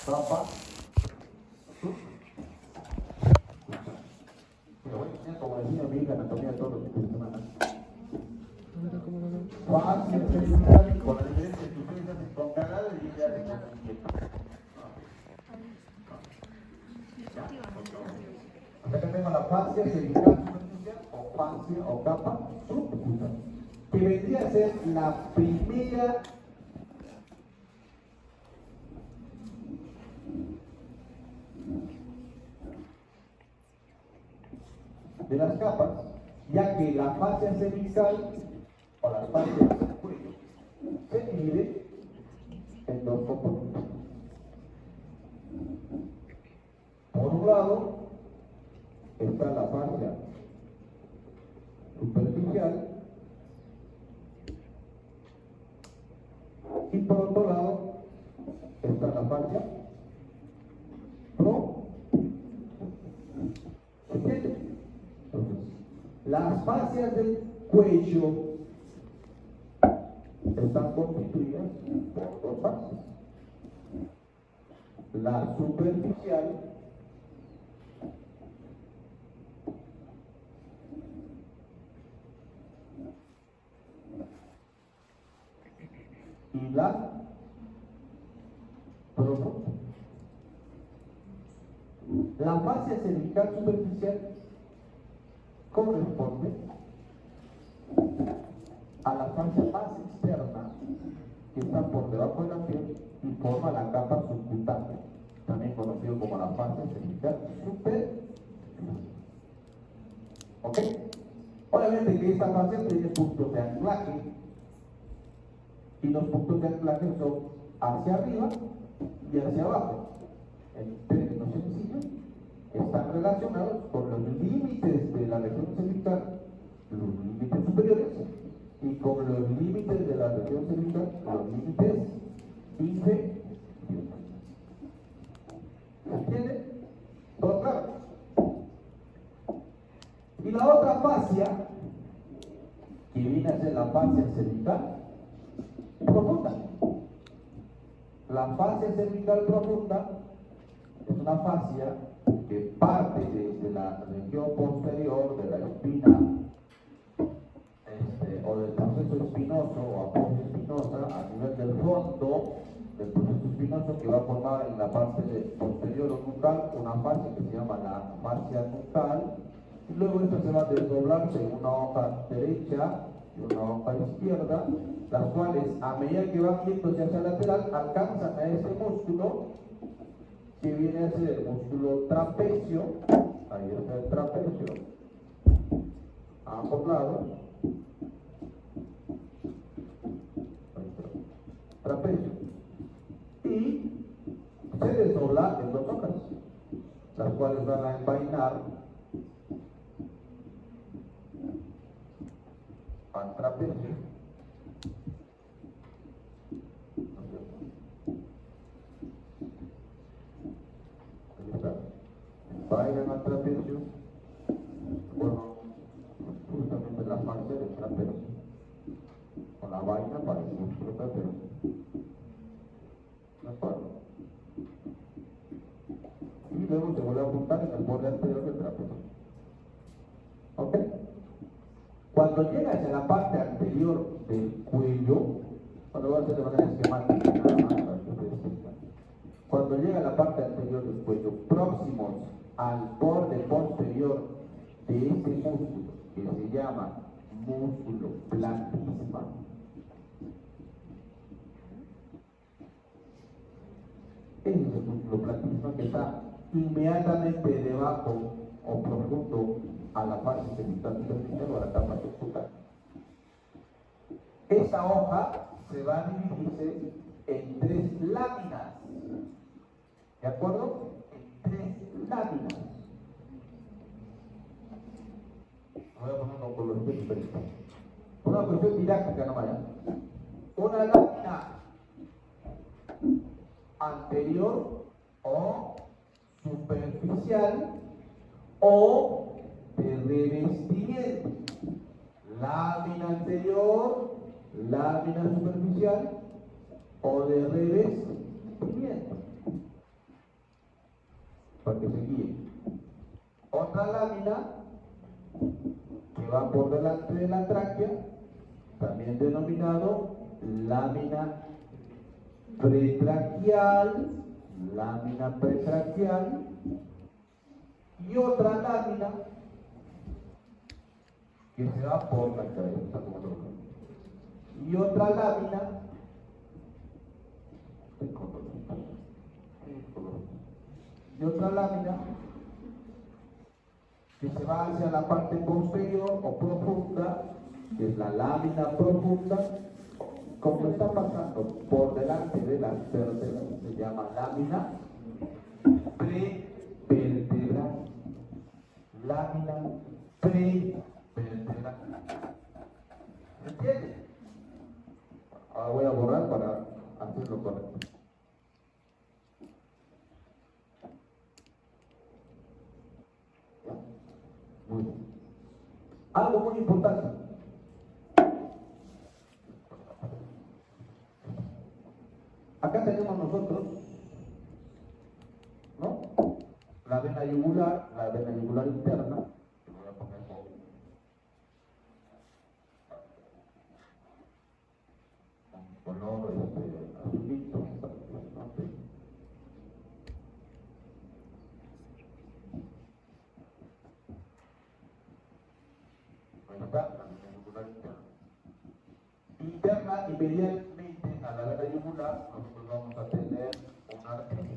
capa. Pero bueno, ya como decía mi hija, anatomía todos los fines de semana. Fácil, cervical, con la diferencia que ustedes hacen con canal y ella hace con inquietud. Acá tenemos la fascia cervical superficial o fascia o capa subcutánea, que vendría a ser la primera de las capas, ya que la fascia cervical o la fascia del cuello se divide en dos componentes. Por un lado está la fascia superficial y por otro lado está la fascia profunda. Entonces, las fascias del cuello están constituidas por dos fascias: la superficial y la profunda. La fascia cervical superficial corresponde a la fascia más externa que está por debajo de la piel y forma la capa subcutánea, también conocido como la fascia cervical superficial. ¿Ok? Obviamente que esta fascia tiene puntos de anclaje y los puntos de anclaje son hacia arriba y hacia abajo. En términos sencillos, están relacionados con los límites de la región cervical, los límites superiores, y con los límites de la región cervical, los límites inferiores. ¿Se entiende? ¿Todo claro? Y la otra fascia, que viene a ser la fascia cervical profunda. La fascia cervical profunda es una fascia que parte desde la región posterior de la espina o del proceso espinoso o apoyo espinosa a nivel del fondo del proceso espinoso, que va a formar en la parte posterior o nucal una fascia que se llama la fascia nucal, y luego esto se va a desdoblarse en una hoja derecha y una hoja izquierda, las cuales a medida que van yéndose hacia el lateral alcanzan a ese músculo que viene a ser el músculo trapecio. Ahí está el trapecio a ambos lados, trapecio, y se desdobla en dos hojas, las cuales van a envainar al trapecio. Envainan al trapecio, bueno, justamente la parte del trapecio, con la vaina para el músculo trapecio. ¿De acuerdo? Y luego se vuelve a apuntar en el borde anterior del trapecio. ¿Ok? Cuando llegas a la parte anterior del cuello, cuando voy a hacer de manera esquemática, nada más para que ustedes sepan. Cuando llega a la parte anterior del cuello, próximos al borde posterior de ese músculo, que se llama músculo platysma, ese es el músculo platysma que está inmediatamente debajo o profundo a la fascia cervical superficial o a la capa subcutánea. Esa hoja se va a dividirse en tres láminas. ¿De acuerdo? En tres láminas. Voy a poner un color diferente. Una cuestión didáctica nomás. Una lámina anterior o superficial o de revestimiento. Lámina anterior, lámina superficial o de revestimiento. para que se guíe. Otra lámina que va por delante de la tráquea, también denominado lámina pretraquial, y otra lámina que se va por la cabeza, y otra lámina que se va hacia la parte posterior o profunda, que es la lámina profunda. Como está pasando por delante de las vértebras, se llama lámina prevertebral. Lámina prevertebral. ¿Se entiende? Ahora voy a borrar para hacerlo correcto. Muy bien. Algo muy importante. Acá tenemos nosotros, ¿no? La vena yugular interna. Voy a poner con color azulito. Ahí está, la vena yugular interna. Interna, inmediatamente a la vena yugular, nosotros vamos a tener una arteria.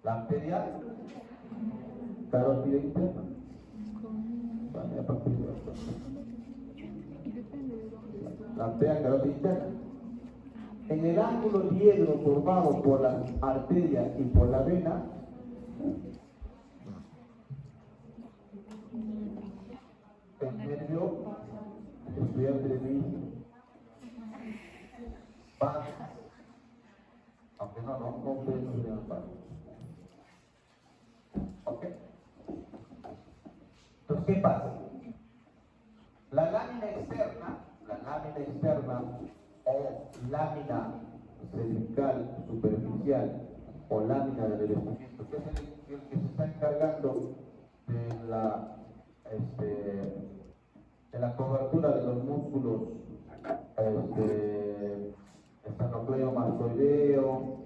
La arteria carótida interna. Vale, a partir de esto. La arteria carótida interna. En el ángulo diedro formado por la arteria y por la vena, el nervio, el estudiante de mí, va, aunque no ustedes no se llaman paz. ¿Ok? Entonces, ¿qué pasa? La lámina externa o lámina cervical superficial o lámina de revestimiento, que es el que se está encargando de la cobertura de los músculos esternocleidomastoideo,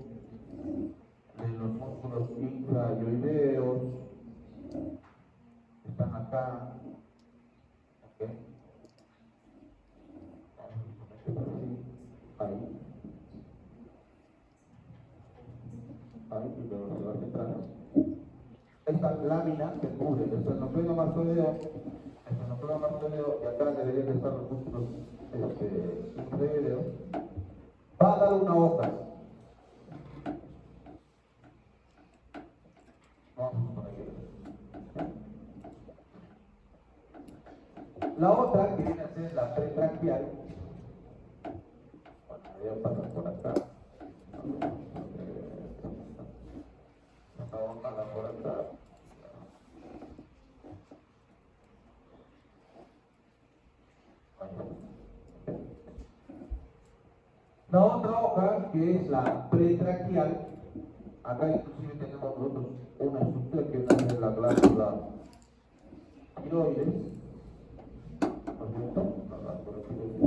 de los músculos infrayoideos, están acá, ¿ok? Ahí, y luego se va a centrar. Esta lámina que cubre el esternocleidomastoideo, y acá deberían estar los músculos infrayoideos, va a dar una hoja. La otra, que viene a ser la pretraquial, voy a pasar por acá. Vamos a pasar por acá. La otra hoja, que es la pretraquial, acá inclusive tenemos nosotros una estructura que es la glándula tiroides, ¿no es cierto? La glándula tiroides.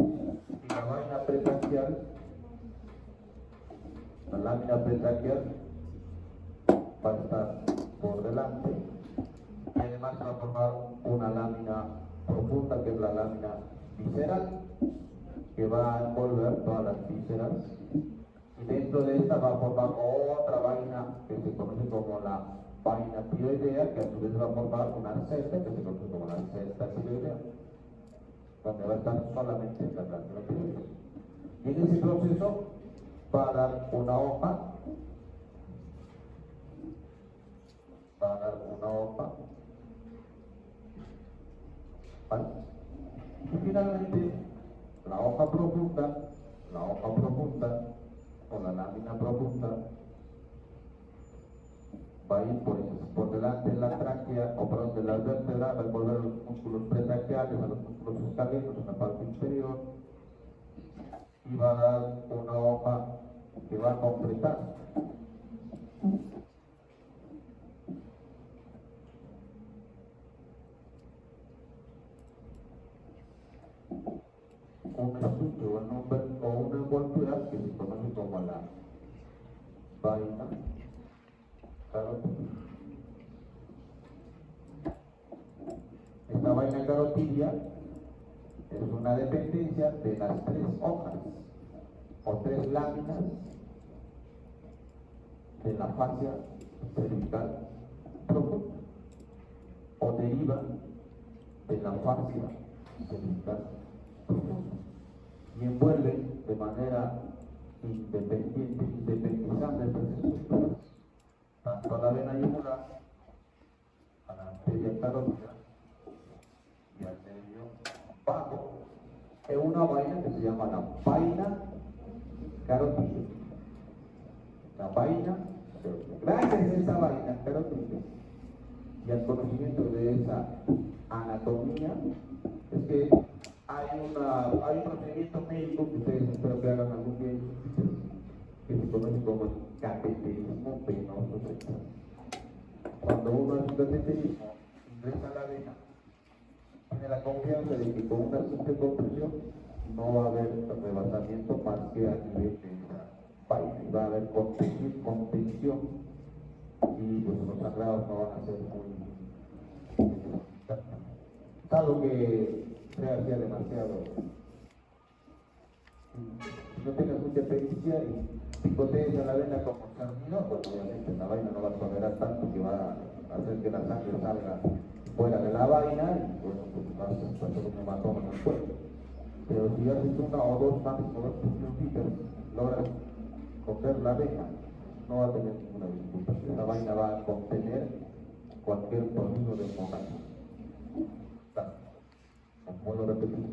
Y la vaina pretraquial, la lámina pretraquial va a estar por delante y además se va a formar una lámina profunda, que es la lámina visceral, que va a envolver todas las vísceras, y dentro de esta va a formar otra vaina que se conoce como la vaina tiroidea, que a su vez va a formar una celda que se conoce como la celda tiroidea, donde va a estar solamente la glándula tiroides. Y en ese proceso va a dar una hoja, ¿vale? Y finalmente la hoja profunda o la lámina profunda va a ir por delante de la tráquea, o perdón, de la vértebra, va a envolver los músculos pretraqueales, a los músculos escalenos en la parte inferior, y va a dar una hoja que va a completar. Un estuche o una envoltura que se conoce como la vaina carotidia. Esta vaina carotidia es una dependencia de las 3 hojas o 3 láminas de la fascia cervical profunda, o deriva de la fascia cervical profunda, y envuelve de manera independiente, independizando estas estructuras, tanto a la vena yugular, a la arteria carótida y al nervio vago. Es una vaina que se llama la vaina carótida. La vaina, gracias a esa vaina carótida y al conocimiento de esa anatomía, es que hay un procedimiento médico que ustedes espero que hagan algún día, que se conoce como el cateterismo venoso rectal. Cuando uno hace un cateterismo, ingresa a la vena, tiene la confianza de que con una simple compresión no va a haber rebasamiento más que a nivel de esa vaina, y va a haber contención, y pues los sangrados no van a ser muy algo que sea demasiado. Si no tienes mucha pericia y picotees a la vena como carmino, pues obviamente la vaina no va a tolerar tanto que va a hacer que la sangre salga fuera de la vaina, y bueno, pues vas a hacer un hematoma en el cuerpo. Pero si haces una o dos máximo 2 puncioncitas, logras coger la vena, no va a tener ninguna dificultad. La vaina va a contener cualquier proceso de hemorragia. Como puedo repetir,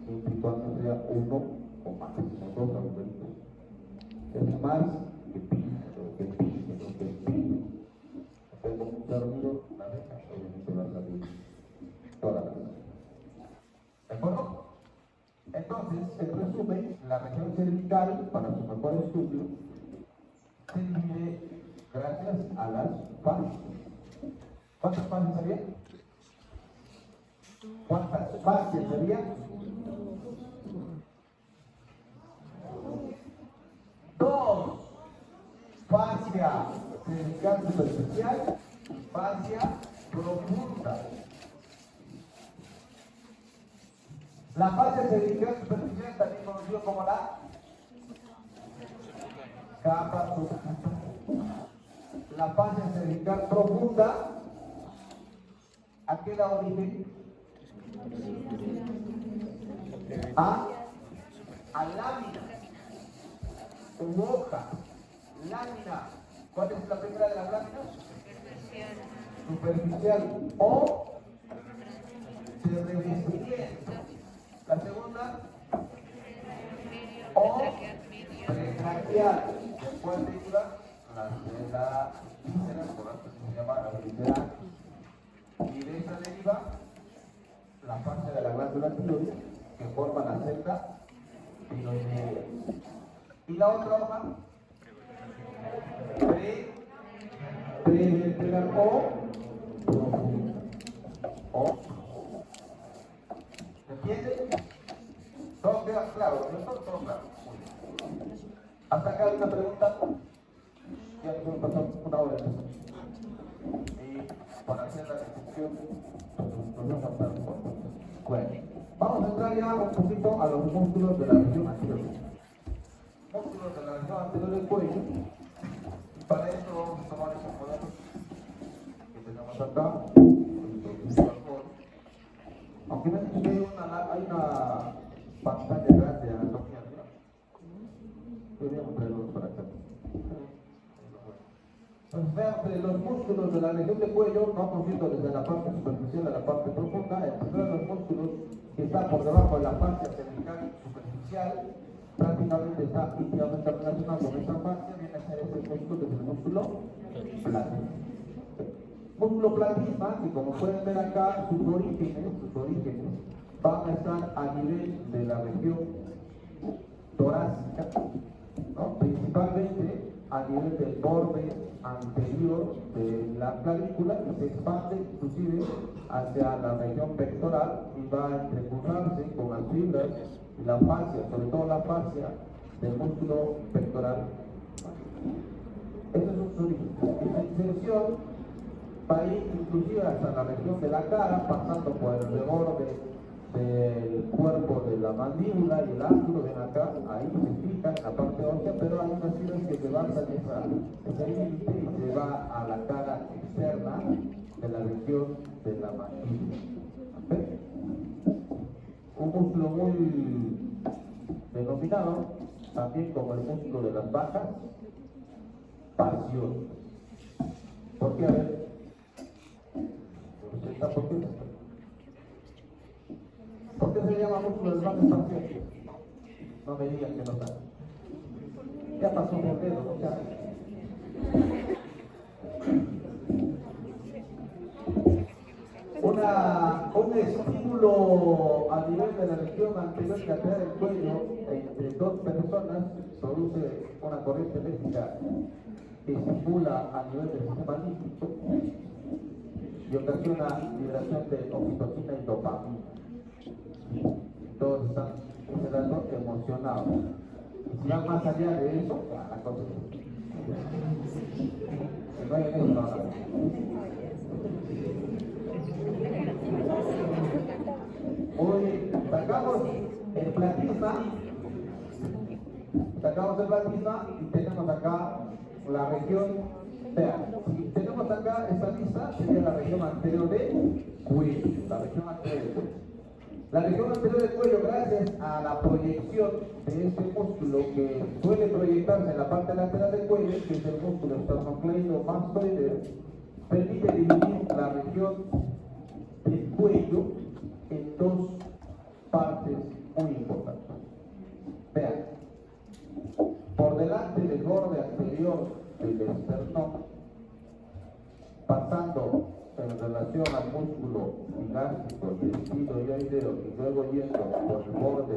siempre y cuando sea uno o máximo 2 agujeritos. Es más que pise. Tengo un dormido, la vena, obviamente va a salir toda la vena. ¿De acuerdo? Entonces, en resumen, la región cervical, para su mejor estudio, se divide gracias a las fases. ¿Cuántas fases había? ¿Cuántas fases había? 2. Fascia cervical superficial y fascia profunda. La fascia cervical superficial, también conocido como la capa subcutánea. La fascia cervical profunda, ¿a qué da origen? A lámina u hoja. Lámina, ¿cuál es la primera de las láminas? Superficial o de revestimiento. La segunda, o pretraqueal, del cual deriva la víscera, por lo que se llama la víscera, y de esa deriva la parte de la glándula tiroides, que forma la celda tiroidea. Y la otra hoja, preventral o profunda. ¿Se entiende? ¿Todo queda claro? Todo claro. ¿Hasta acá hay una pregunta? Ya nos pasó una hora. Y para hacer la descripción, nos vamos a pasar. Bueno, vamos a entrar ya un poquito a los músculos de la región anterior. Músculos de la región anterior del cuello. Y para esto vamos a tomar esos modelos que tenemos acá. Aunque me han dicho que hay una pantalla grande de anatomía, ¿no? Podríamos traerlos para acá. Entonces vean, los músculos de la región del cuello, no vamos viendo desde la parte superficial a la parte profunda. En primero los músculos que están por debajo de la fascia cervical superficial, prácticamente está íntimamente relacionado con esta fascia, viene a ser ese músculo que es el músculo plátano. músculo platisma, que como pueden ver acá, sus orígenes van a estar a nivel de la región torácica, ¿no? Principalmente a nivel del borde anterior de la clavícula y se expande inclusive hacia la región pectoral y va a entrecruzarse con las fibras y la fascia, sobre todo la fascia del músculo pectoral. Eso es un turismo. Y la inserción va a ir inclusive hasta la región de la cara, pasando por el reborde del cuerpo de la mandíbula y el ángulo, ven acá, ahí se fija en la parte ósea, pero hay unas fibras que levantan ese límite y se va a la cara externa de la región de la mandíbula. ¿Okay? Un músculo muy denominado también como el músculo de las bajas pasiones. ¿Por qué? A ver, ¿por qué? ¿Por qué se llama músculo de bajas pasiones? No me digan que no saben. Ya pasó por dedo, ¿no? Ya. Un estímulo a nivel de la región anterior y lateral del cuello entre dos personas produce una corriente eléctrica que estimula a nivel del sistema límbico y ocasiona liberación de oxitocina y dopamina. Todos están generando emocionados. Y si van más allá de eso, la cosa es no hay en eso ahora. Hoy sacamos el platisma y tenemos acá la región, si tenemos acá esta lista, sería la región anterior de cuello, la región anterior del cuello, gracias a la proyección de este músculo que suele proyectarse en la parte lateral del cuello, que es el músculo esternocleidomastoideo, permite dividir la región del cuello en dos partes muy importantes. Vean, por delante del borde anterior del esternón, pasando en relación al músculo gástrico, esteroideo y luego yendo por el borde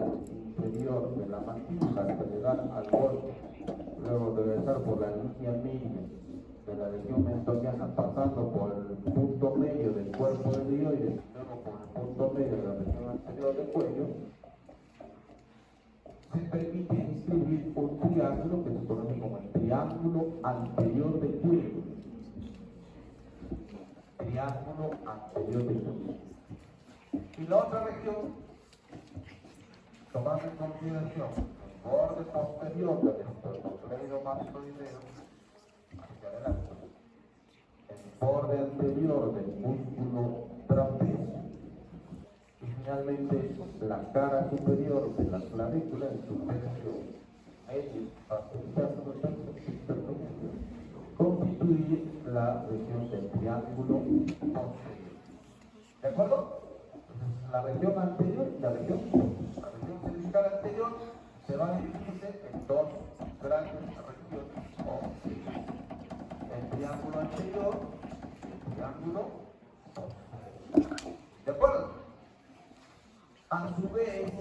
inferior de la mandíbula hasta llegar al golpe, luego regresar por la línea media de la región mentoniana, pasando por el punto medio del cuerpo del dioides, luego por el punto medio de la región anterior del cuello, se permite distribuir un triángulo que se conoce como el triángulo anterior del cuello. Triángulo anterior del cuello. Y la otra región, tomando en consideración el borde posterior del esternocleidomastoideo hacia adelante, el borde anterior del músculo trapecio y finalmente la cara superior de la clavícula en su tercio medio constituye la región del triángulo posterior. ¿De acuerdo? Entonces, la región anterior y la región cervical anterior se va a dividirse en dos grandes regiones posteriores. El triángulo anterior y el triángulo posterior. ¿De acuerdo? A su vez,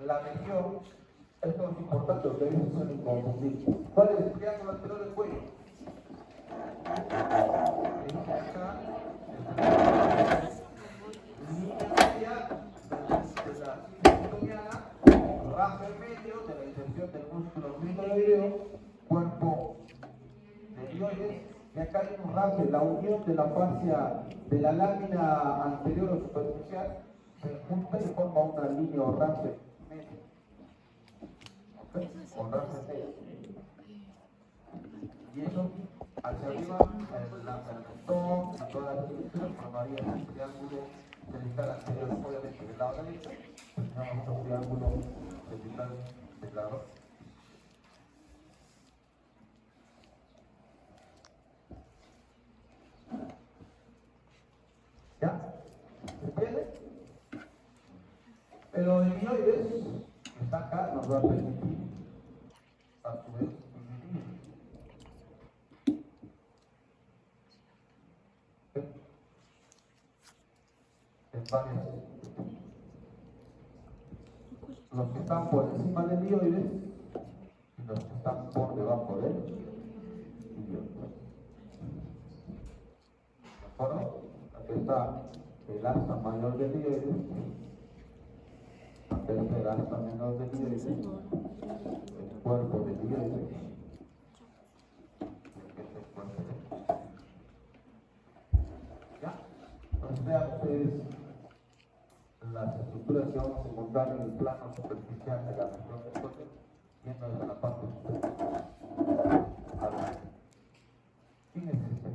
la región, esto es importante, ustedes se suelen confundir. ¿Cuál es el triángulo anterior del cuello? Línea media de la abdominal, raso en medio de la inserción del músculo glenoideo, cuerpo de dioides, y acá hay un raso, la unión de la fascia de la lámina anterior o superficial se junta y forma una línea o raso medio. ¿Okay? O raso medio. Y eso hacia arriba, el mentón, y toda la estructura formaría un triángulo cervical anterior, obviamente del lado derecho, tenemos un triángulo cervical del lado. ¿Ya? ¿Se entiende? Pero el dioides, que está acá, nos va a permitir, a su vez, dividir varias. Los que están por encima del hioides y los que están por debajo del hioides. ¿De acuerdo? Aquí está el asta mayor del hioides. Acá está el asta menor del hioides. El cuerpo del hioides. ¿Ya? Entonces vean ustedes las estructuras que vamos a encontrar en el plano superficial de la región del cuello, viendo desde la parte superior. A ver, ¿quién es este?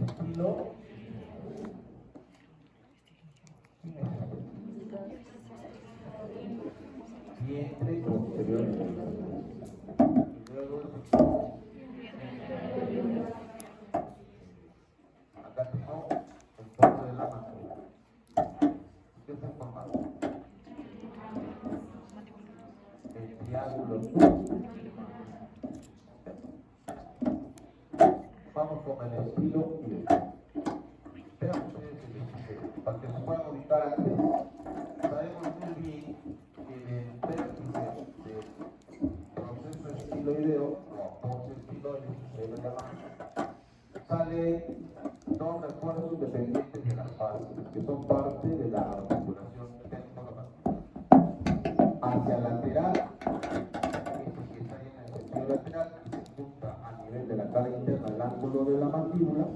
Estilo. ¿Quién es este? Vientre posterior. Y luego acá tengo el puerto de la mandíbula. ¿Qué está formado? El triángulo. Vamos con el estilo y el. Vean ustedes el estilo. Para que se puedan ubicar antes, sabemos muy bien que en el vértice del proceso estiloideo, o pose estiloide, se lo llama, sale dos refuerzos dependientes de las fases, que son parte de la articulación temporomandibular. Hacia lateral, este que está en el sentido lateral, y se junta a nivel de la cara interna, el ángulo de la mandíbula,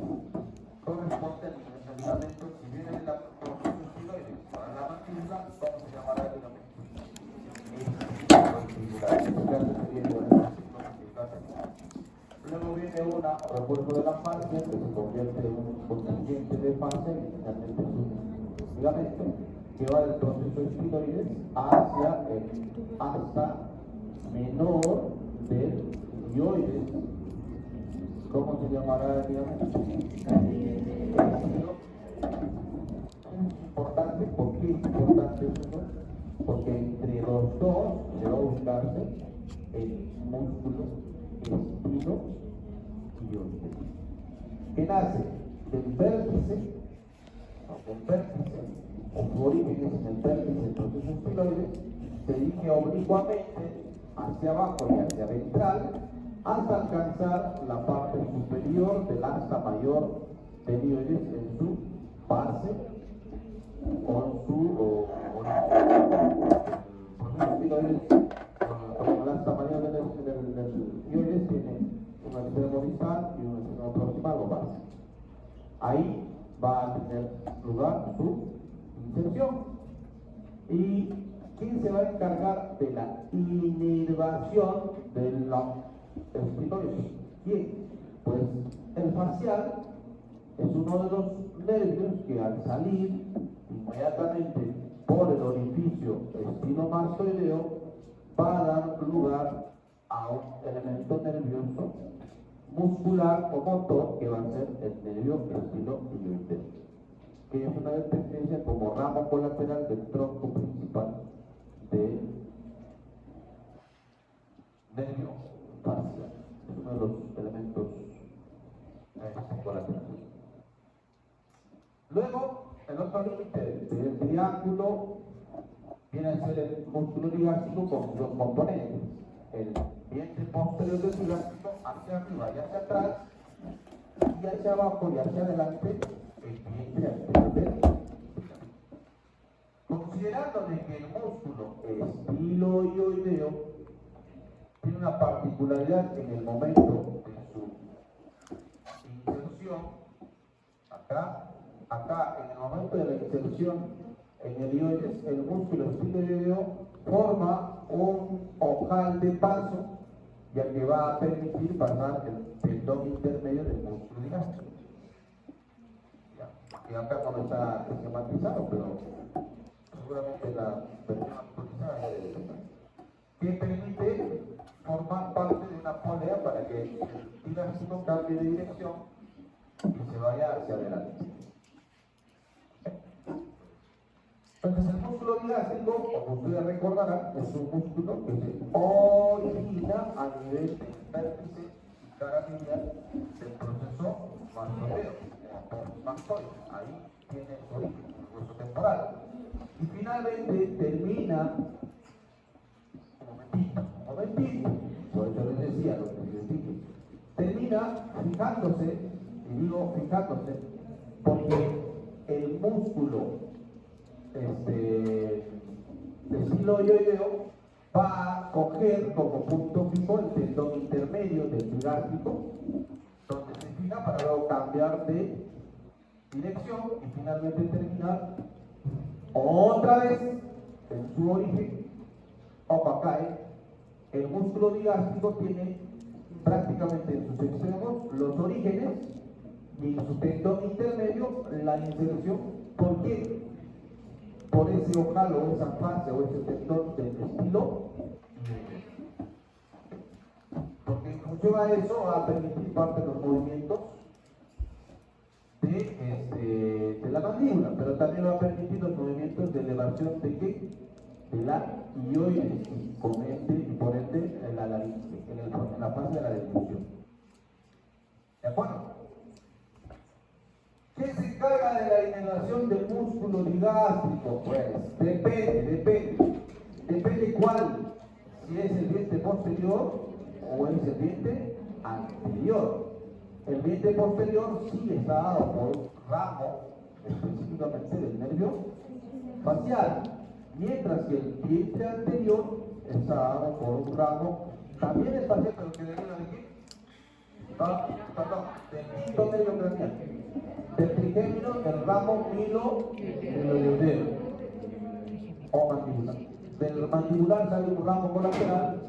corresponde al ligamento que viene de la proceso estiloide para la mandíbula, vamos a llamar a luego viene una refuerzo de la fascia que se convierte en un contingente de fascia y finalmente es un ligamento que va del proceso estiloides hacia el asta menor del hioides. ¿Cómo se llamará el ligamento? Es importante. ¿Por qué es importante eso? Porque entre los dos se va a ubicarse el músculo estilo y hioides, que nace del vértice, o su origen es en el vértice del proceso estiloide, se dirige oblicuamente hacia abajo y hacia ventral hasta alcanzar la parte superior del asta mayor del hioides en su base o en su origen. El proceso estiloide, como el asta mayor del hioides, tiene un extremo distal y un extremo proximal o base. Ahí va a tener lugar su inserción. ¿Y quién se va a encargar de la inervación del estiloide? ¿Quién? Pues el facial es uno de los nervios que al salir inmediatamente por el orificio estilomastoideo va a dar lugar a un elemento nervioso muscular o motor que va a ser el nervio estiloideo, que es una dependencia como ramo colateral del tronco principal del nervio facial. Es uno de los elementos colaterales. Luego, el otro límite del triángulo viene a ser el músculo ligástrico con dos componentes: el vientre posterior del ligástrico hacia arriba y hacia atrás, y hacia abajo y hacia adelante el vientre anterior del ligástrico. Considerando de que el músculo estiloideo tiene una particularidad en el momento de su inserción, acá en el momento de la inserción en el hioides, el músculo estiloideo forma un ojal de paso, ya que va a permitir pasar el tendón intermedio del músculo ligástrico. Y acá no está esquematizado, pero seguramente la versión actualizada ya debe estar, que permite formar parte de una polea para que el ligástrico cambie de dirección y se vaya hacia adelante. Entonces el músculo ligástrico, como ustedes recordarán, es un músculo que se origina a nivel del vértice y cara lineal del proceso mastoideo. mastoide. Ahí tiene su origen, el hueso temporal. Y finalmente termina, un momentito, por eso les decía lo que les dije, termina fijándose, y digo fijándose, porque el músculo estilo yo-yo va a coger como punto fijo el tendón intermedio del trigástrico, donde se fija para luego cambiar de dirección y finalmente terminar otra vez en su origen. Ojo acá, el músculo digástrico tiene prácticamente en sus extremos los orígenes y en su tendón intermedio la inserción. ¿Por qué? Por ese ojal o esa fase o ese tendón del estilo, porque en función a eso va a permitir parte de los movimientos de la mandíbula, pero también va a permitir los movimientos de elevación de qué? De la hioides, y por ende en la fase de la devolución. ¿De acuerdo? ¿Qué se encarga de la inervación del músculo digástrico? Pues depende cuál, si es el diente posterior o es el diente anterior. El diente posterior sí está dado por un ramo específicamente del nervio facial, mientras que el diente anterior está dado por un ramo también es facial, pero que deriva de qué? Del quinto nervio craneal, del trigémino, del ramo milodeudeo o mandibular. Del mandibular sale un ramo colateral,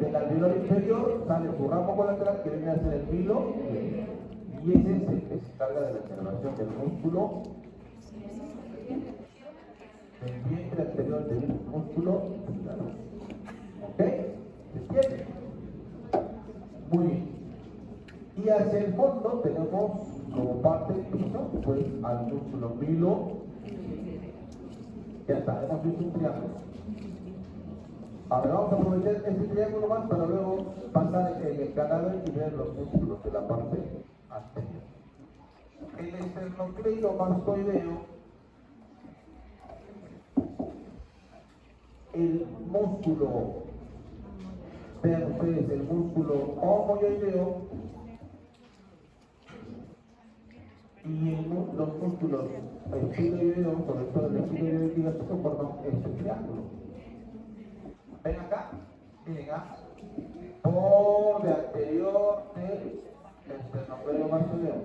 del alveolar inferior sale su ramo colateral que viene a ser el milo, y ese es el que se encarga de la inervación del músculo del vientre anterior del músculo. ¿Ok? ¿Se entiende? Muy bien. Y hacia el fondo tenemos como parte del piso, pues al músculo milo. Ya está, hemos visto un triángulo. Ahora vamos a aprovechar este triángulo más para luego pasar en el cadáver y ver los músculos de la parte anterior. El esternocleidomastoideo, el músculo, vean ustedes, el músculo homoioideo y los músculos estiloideo, sobre todo el estiloideo digástrico, forman este triángulo. Ven acá, llega por de anterior del esternocleidomastoideo,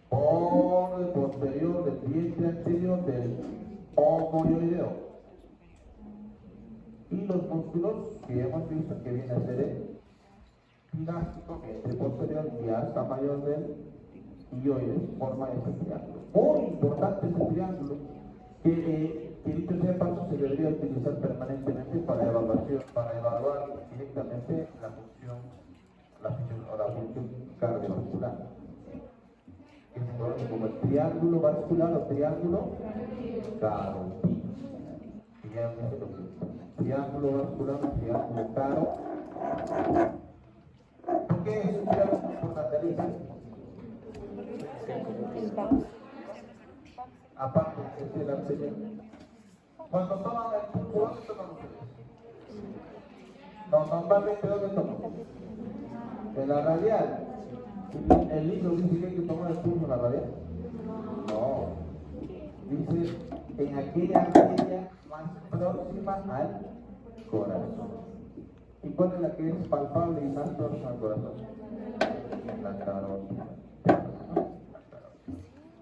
por de posterior del vientre anterior del homoioideo, y los músculos que hemos visto que viene a ser el digástrico, vientre posterior y hasta mayor del hioides, forma este triángulo. Muy importante este triángulo, que dicho sea paso se debería utilizar permanentemente para evaluar directamente la función cardiovascular. Es como el triángulo vascular o triángulo carotino. Triángulo vascular, triángulo caro. ¿Por qué es un triángulo importante, Lisa? Aparte, este es la señal. Cuando toman el pulso, ¿dónde toman ustedes? No, normalmente, ¿dónde toman? En la radial. ¿El libro dice que hay que tomar el pulso en la radial? No. Dice en aquella arteria más próxima al corazón. ¿Y cuál es la que es palpable y más próxima al corazón? La carótida.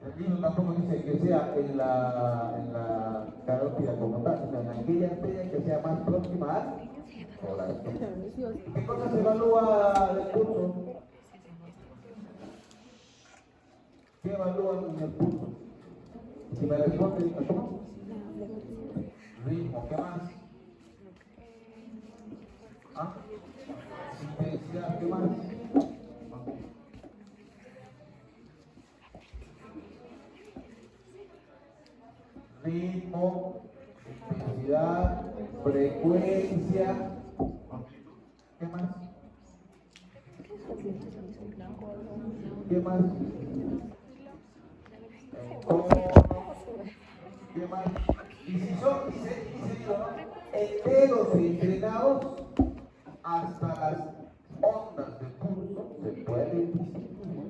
El libro tampoco dice que sea en la carótida como tal, sino en aquella arteria que sea más próxima al corazón. ¿Qué cosa se evalúa del pulso? ¿Qué evalúan en el pulso? Si me responde, ¿cómo? Ritmo, ¿qué más? ¿Ah? Intensidad, ¿qué más? Ritmo, intensidad, frecuencia. ¿Qué más? ¿Qué más? ¿Qué más? Y si son, dice yo, ¿no? Enteros y entrenados, hasta las ondas de pulso se pueden distinguir.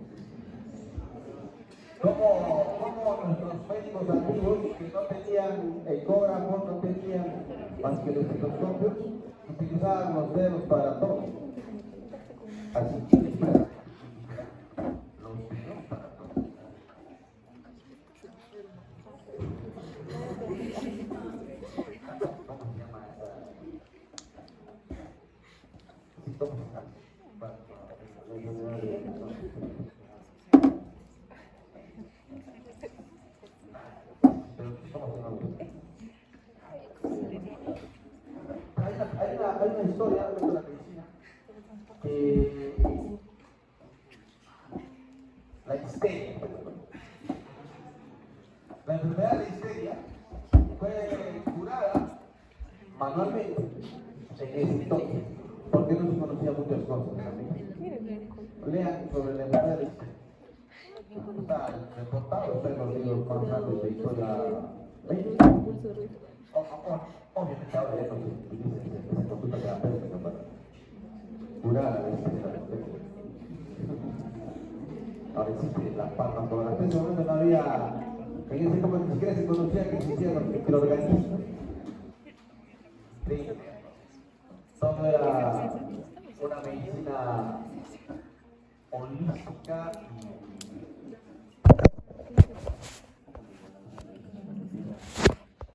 Como nuestros médicos antiguos que no tenían ecógrafos, no tenían más que los estetoscopios, utilizaban los dedos para todo. Así que los dedos para todo. ¿Cómo se llama esa? Sí, ¿cómo se llama? Hay una historia de la medicina que la histeria, la enfermedad de histeria fue curada manualmente en ese entonces, porque no se conocían muchas cosas también. Lean sobre la enfermedad de histeria. Está reportado, está en los libros más grandes de historia médica. Obviamente ahora ya no se utiliza esa consulta terapéutica para curar a la histeria. Ahora existe la palma toda la. En ese momento no había, en ese momento ni siquiera se conocía que existían los microorganismos. Sí. Todo era una medicina holística y